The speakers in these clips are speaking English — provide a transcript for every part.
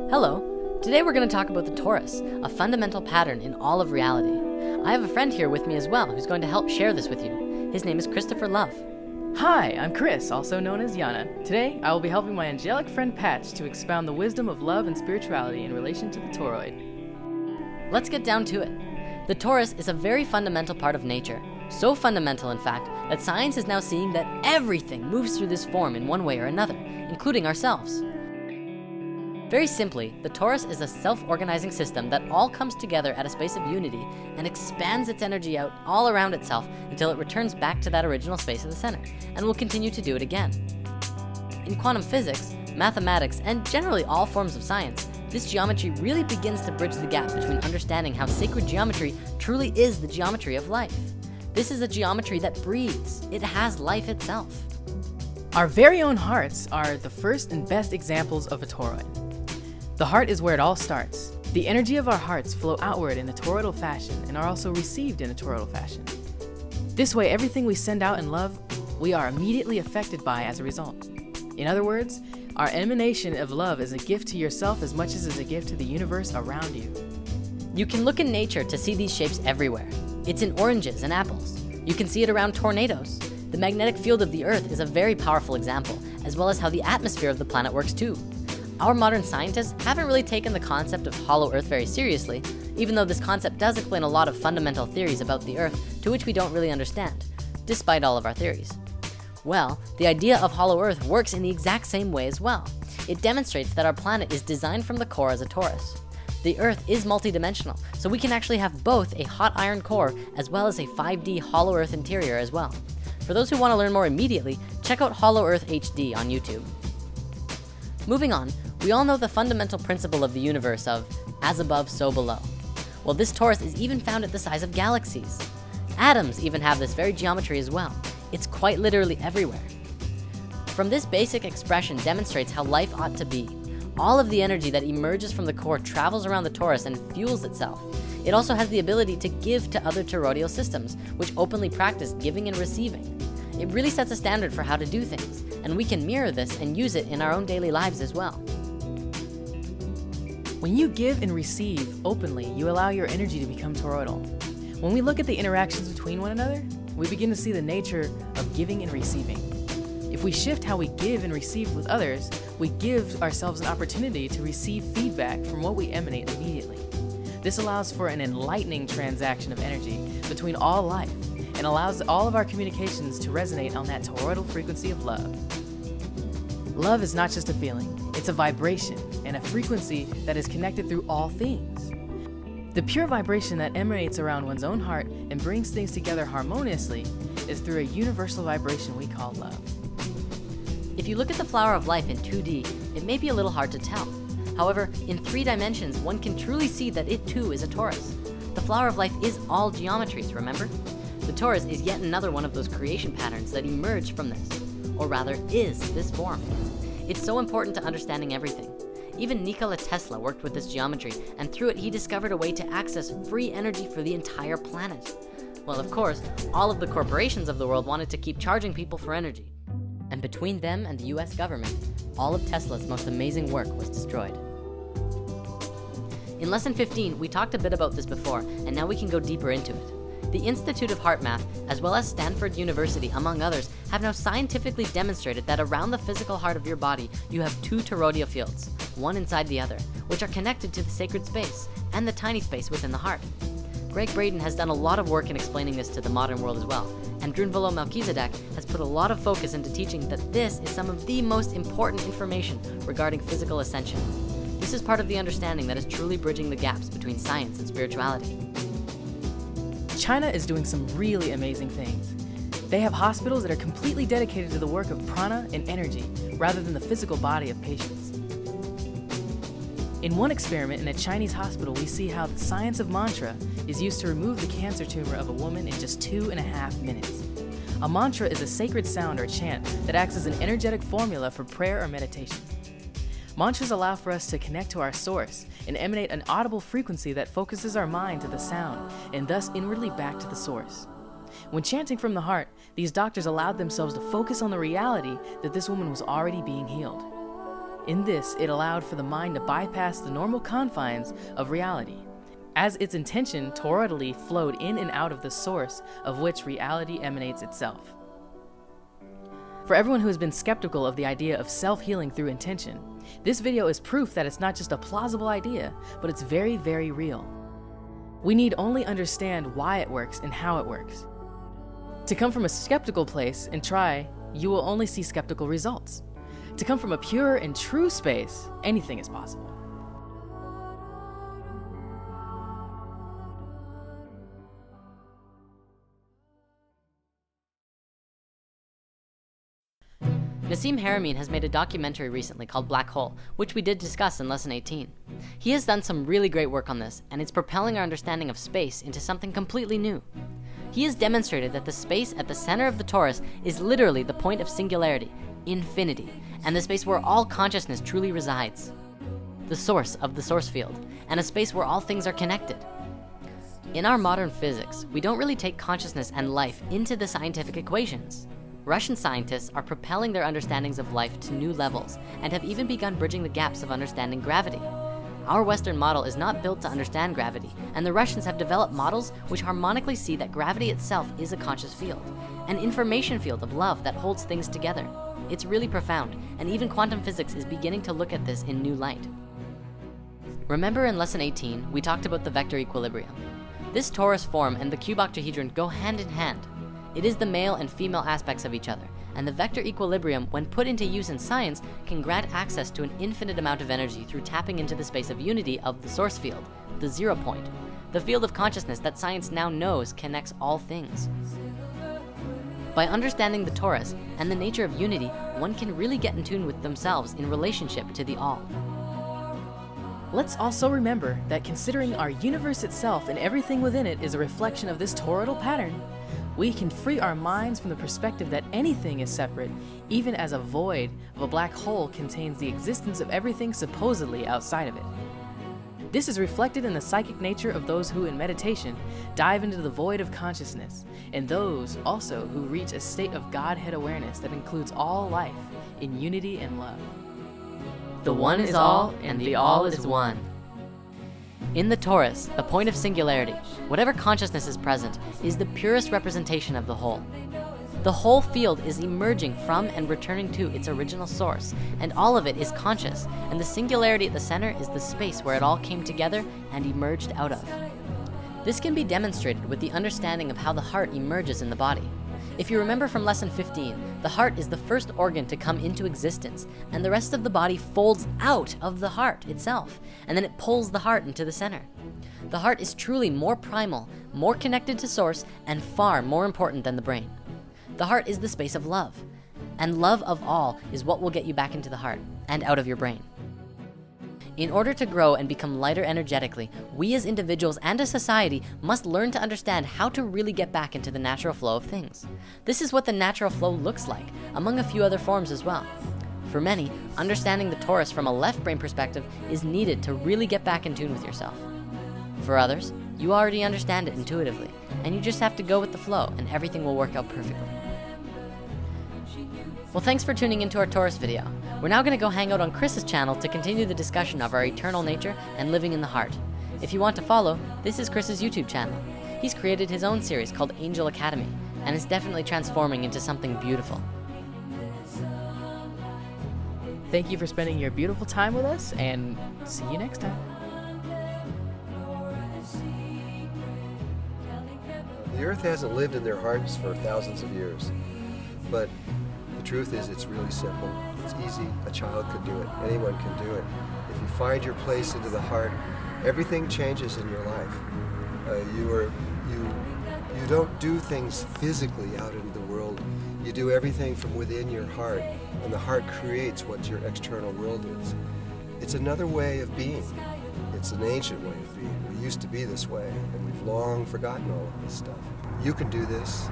Hello, today we're going to talk about the Torus, a fundamental pattern in all of reality. I have a friend here with me as well who's going to help share this with you. His name is Christopher Love. Hi, I'm Chris, also known as Yana. Today, I will be helping my angelic friend Patch to expound the wisdom of love and spirituality in relation to the toroid. Let's get down to it. The Torus is a very fundamental part of nature. So fundamental, in fact, that science is now seeing that everything moves through this form in one way or another, including ourselves. Very simply, the Torus is a self-organizing system that all comes together at a space of unity and expands its energy out all around itself until it returns back to that original space in the center, and will continue to do it again. In quantum physics, mathematics, and generally all forms of science, this geometry really begins to bridge the gap between understanding how sacred geometry truly is the geometry of life. This is a geometry that breathes. It has life itself. Our very own hearts are the first and best examples of a toroid. The heart is where it all starts. The energy of our hearts flow outward in a toroidal fashion and are also received in a toroidal fashion. This way, everything we send out in love, we are immediately affected by as a result. In other words, our emanation of love is a gift to yourself as much as it's a gift to the universe around you. You can look in nature to see these shapes everywhere. It's in oranges and apples. You can see it around tornadoes. The magnetic field of the Earth is a very powerful example, as well as how the atmosphere of the planet works too. Our modern scientists haven't really taken the concept of hollow Earth very seriously, even though this concept does explain a lot of fundamental theories about the Earth to which we don't really understand, despite all of our theories. Well, the idea of hollow Earth works in the exact same way as well. It demonstrates that our planet is designed from the core as a torus. The Earth is multidimensional, so we can actually have both a hot iron core as well as a 5D hollow Earth interior as well. For those who want to learn more immediately, check out Hollow Earth HD on YouTube. Moving on, we all know the fundamental principle of the universe of as above, so below. Well, this torus is even found at the size of galaxies. Atoms even have this very geometry as well. It's quite literally everywhere. From this basic expression demonstrates how life ought to be. All of the energy that emerges from the core travels around the torus and fuels itself. It also has the ability to give to other toroidal systems, which openly practice giving and receiving. It really sets a standard for how to do things, and we can mirror this and use it in our own daily lives as well. When you give and receive openly, you allow your energy to become toroidal. When we look at the interactions between one another, we begin to see the nature of giving and receiving. If we shift how we give and receive with others, we give ourselves an opportunity to receive feedback from what we emanate immediately. This allows for an enlightening transaction of energy between all life and allows all of our communications to resonate on that toroidal frequency of love. Love is not just a feeling, it's a vibration and a frequency that is connected through all things. The pure vibration that emanates around one's own heart and brings things together harmoniously is through a universal vibration we call love. If you look at the flower of life in 2D, it may be a little hard to tell. However, in 3 dimensions, one can truly see that it too is a torus. The flower of life is all geometries, remember? The torus is yet another one of those creation patterns that emerge from this, or rather is this form. It's so important to understanding everything. Even Nikola Tesla worked with this geometry, and through it he discovered a way to access free energy for the entire planet. Well, of course, all of the corporations of the world wanted to keep charging people for energy. And between them and the US government, all of Tesla's most amazing work was destroyed. In lesson 15, we talked a bit about this before, and now we can go deeper into it. The Institute of Heart Math, as well as Stanford University, among others, have now scientifically demonstrated that around the physical heart of your body, you have 2 toroidal fields, one inside the other, which are connected to the sacred space and the tiny space within the heart. Greg Braden has done a lot of work in explaining this to the modern world as well, and Drunvalo Melchizedek has put a lot of focus into teaching that this is some of the most important information regarding physical ascension. This is part of the understanding that is truly bridging the gaps between science and spirituality. China is doing some really amazing things. They have hospitals that are completely dedicated to the work of prana and energy, rather than the physical body of patients. In one experiment in a Chinese hospital, we see how the science of mantra is used to remove the cancer tumor of a woman in just 2.5 minutes. A mantra is a sacred sound or chant that acts as an energetic formula for prayer or meditation. Mantras allow for us to connect to our source and emanate an audible frequency that focuses our mind to the sound and thus inwardly back to the source. When chanting from the heart, these doctors allowed themselves to focus on the reality that this woman was already being healed. In this, it allowed for the mind to bypass the normal confines of reality, as its intention toroidally flowed in and out of the source of which reality emanates itself. For everyone who has been skeptical of the idea of self-healing through intention, this video is proof that it's not just a plausible idea, but it's very, very real. We need only understand why it works and how it works. To come from a skeptical place and try, you will only see skeptical results. To come from a pure and true space, anything is possible. Nassim Haramein has made a documentary recently called Black Hole, which we did discuss in Lesson 18. He has done some really great work on this, and it's propelling our understanding of space into something completely new. He has demonstrated that the space at the center of the torus is literally the point of singularity, infinity, and the space where all consciousness truly resides. The source of the source field, and a space where all things are connected. In our modern physics, we don't really take consciousness and life into the scientific equations. Russian scientists are propelling their understandings of life to new levels and have even begun bridging the gaps of understanding gravity. Our Western model is not built to understand gravity, and the Russians have developed models which harmonically see that gravity itself is a conscious field, an information field of love that holds things together. It's really profound, and even quantum physics is beginning to look at this in new light. Remember in Lesson 18, we talked about the vector equilibrium. This torus form and the cube octahedron go hand in hand. It is the male and female aspects of each other, and the vector equilibrium, when put into use in science, can grant access to an infinite amount of energy through tapping into the space of unity of the source field, the 0 point, the field of consciousness that science now knows connects all things. By understanding the torus and the nature of unity, one can really get in tune with themselves in relationship to the all. Let's also remember that considering our universe itself and everything within it is a reflection of this toroidal pattern, we can free our minds from the perspective that anything is separate, even as a void of a black hole contains the existence of everything supposedly outside of it. This is reflected in the psychic nature of those who in meditation dive into the void of consciousness, and those also who reach a state of Godhead awareness that includes all life in unity and love. The one is all, and the all is one. In the torus, the point of singularity, whatever consciousness is present, is the purest representation of the whole. The whole field is emerging from and returning to its original source, and all of it is conscious, and the singularity at the center is the space where it all came together and emerged out of. This can be demonstrated with the understanding of how the heart emerges in the body. If you remember from Lesson 15, the heart is the first organ to come into existence, and the rest of the body folds out of the heart itself, and then it pulls the heart into the center. The heart is truly more primal, more connected to source, and far more important than the brain. The heart is the space of love, and love of all is what will get you back into the heart and out of your brain. In order to grow and become lighter energetically, we as individuals and as society must learn to understand how to really get back into the natural flow of things. This is what the natural flow looks like, among a few other forms as well. For many, understanding the torus from a left brain perspective is needed to really get back in tune with yourself. For others, you already understand it intuitively, and you just have to go with the flow and everything will work out perfectly. Well, thanks for tuning into our torus video. We're now gonna go hang out on Chris's channel to continue the discussion of our eternal nature and living in the heart. If you want to follow, this is Chris's YouTube channel. He's created his own series called Angel Academy, and it's definitely transforming into something beautiful. Thank you for spending your beautiful time with us, and see you next time. The earth hasn't lived in their hearts for thousands of years, but the truth is it's really simple. It's easy. A child could do it. Anyone can do it. If you find your place into the heart, everything changes in your life. You don't do things physically out into the world. You do everything from within your heart, and the heart creates what your external world is. It's another way of being. It's an ancient way of being. We used to be this way, and we've long forgotten all of this stuff. You can do this.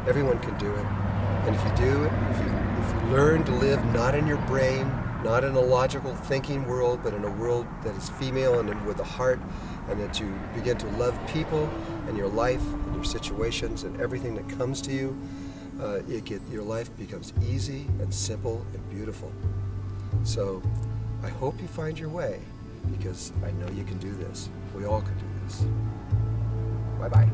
Everyone can do it. And if you do it, if you learn to live not in your brain, not in a logical thinking world, but in a world that is female and with a heart, and that you begin to love people and your life and your situations and everything that comes to you, your life becomes easy and simple and beautiful. So I hope you find your way, because I know you can do this. We all can do this. Bye-bye.